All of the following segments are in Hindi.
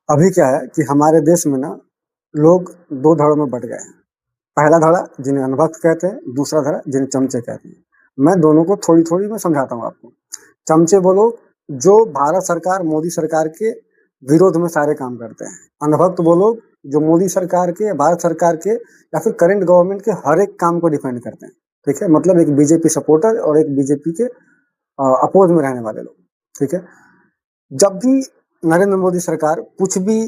अभी क्या है कि हमारे देश में ना लोग 2 धड़ों में बँट गए हैं। पहला धड़ा जिन्हें अनभक्त कहते हैं, दूसरा धड़ा जिन्हें चमचे कहते हैं। मैं दोनों को थोड़ी-थोड़ी मैं समझाता हूँ आपको। चमचे वो लोग जो भारत सरकार, मोदी सरकार के विरोध में सारे काम करते हैं। अनभक्त वो लोग जो मोदी सरकार के, भारत सरकार के या फिर करंट गवर्नमेंट के हर एक काम को डिफेंड करते हैं। ठीक है? मतलब एक बीजेपी सपोर्टर और एक बीजेपी के अपोज़ में रहने वाले लोग। ठीक है? जब भी नरेंद्र मोदी सरकार कुछ भी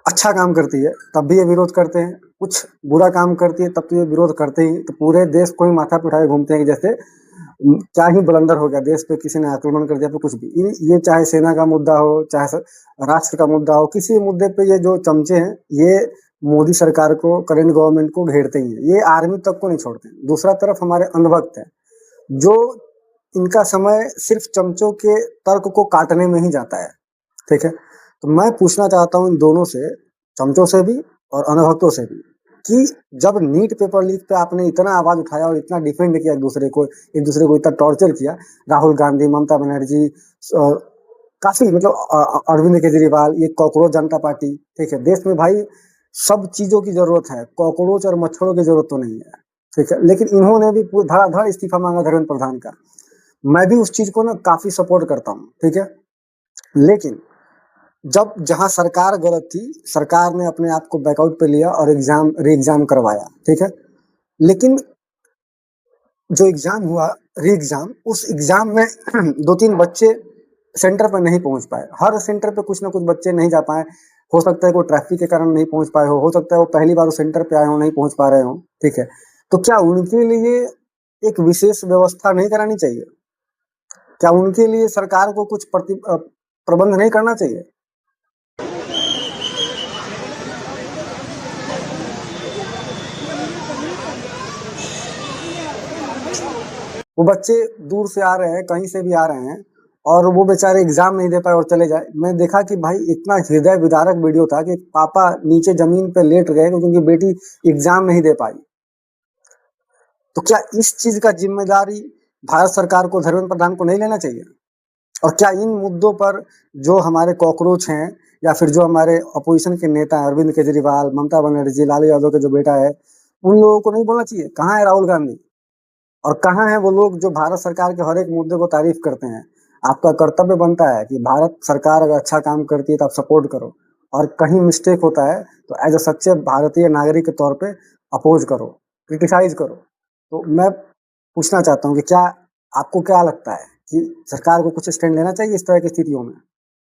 अच्छा काम करती है तब भी ये विरोध करते हैं, कुछ बुरा काम करती है तब तो ये विरोध करते ही, तो पूरे देश को ही माथा पे उठाए घूमते हैं कि जैसे क्या ही बुलंदर हो गया, देश पे किसी ने आक्रमण कर दिया, तो कुछ भी। ये चाहे सेना का मुद्दा हो, चाहे राष्ट्र का मुद्दा हो, किसी भी मुद्दे पे ये जो चमचे हैं, ये मोदी सरकार को, करंट गवर्नमेंट को घेरते ही हैं। ये आर्मी तक को नहीं छोड़ते। दूसरा तरफ हमारे अंधभक्त हैं, जो इनका समय सिर्फ चमचों के तर्क को काटने में ही जाता है। ठीक है? तो मैं पूछना चाहता हूँ इन दोनों से, चमचों से भी और अनभक्तों से भी, कि जब नीट पेपर लीक पे आपने इतना आवाज उठाया और इतना डिफेंड किया एक दूसरे को इतना टॉर्चर किया, राहुल गांधी, ममता बनर्जी, काफी मतलब अरविंद केजरीवाल, ये कॉकरोच जनता पार्टी। ठीक है? देश में भाई सब चीजों की जरूरत है, कॉकरोच और मच्छरों की जरूरत तो नहीं है। ठीक है? लेकिन इन्होंने भी धड़ाधड़ इस्तीफा मांगा धर्मेंद्र प्रधान का। मैं भी उस चीज को ना काफी सपोर्ट करता हूँ। ठीक है? लेकिन जब जहां सरकार गलत थी, सरकार ने अपने आप को बैकआउट पे लिया और री एग्जाम करवाया। ठीक है? लेकिन जो एग्जाम हुआ, री एग्जाम, उस एग्जाम में 2-3 बच्चे सेंटर पर नहीं पहुंच पाए। हर सेंटर पे कुछ ना कुछ बच्चे नहीं जा पाए। हो सकता है कोई ट्रैफिक के कारण नहीं पहुंच पाए हो सकता है वो पहली बार उस सेंटर पे आए हो, नहीं पहुंच पा रहे हो। ठीक है? तो क्या उनके लिए एक विशेष व्यवस्था नहीं करानी चाहिए? क्या उनके लिए सरकार को कुछ प्रबंध नहीं करना चाहिए? वो बच्चे दूर से आ रहे हैं, कहीं से भी आ रहे हैं, और वो बेचारे एग्जाम नहीं दे पाए और चले जाए। मैं देखा कि भाई इतना हृदय विदारक वीडियो था कि पापा नीचे जमीन पे लेट गए क्योंकि बेटी एग्जाम नहीं दे पाई। तो क्या इस चीज का जिम्मेदारी भारत सरकार को, धर्मेंद्र प्रधान को नहीं लेना चाहिए? और क्या इन मुद्दों पर जो हमारे कॉकरोच हैं या फिर जो हमारे अपोजिशन के नेता हैं, अरविंद केजरीवाल, ममता बनर्जी, लालू यादव का जो बेटा है, उन लोगों को नहीं बोलना चाहिए? कहाँ है राहुल गांधी? और कहाँ हैं वो लोग जो भारत सरकार के हर एक मुद्दे को तारीफ करते हैं? आपका कर्तव्य बनता है कि भारत सरकार अगर अच्छा काम करती है तो आप सपोर्ट करो, और कहीं मिस्टेक होता है तो एज अ सच्चे भारतीय नागरिक के तौर पे अपोज करो, क्रिटिसाइज करो। तो मैं पूछना चाहता हूँ कि क्या आपको क्या लगता है कि सरकार को कुछ स्टैंड लेना चाहिए इस तरह की स्थितियों में?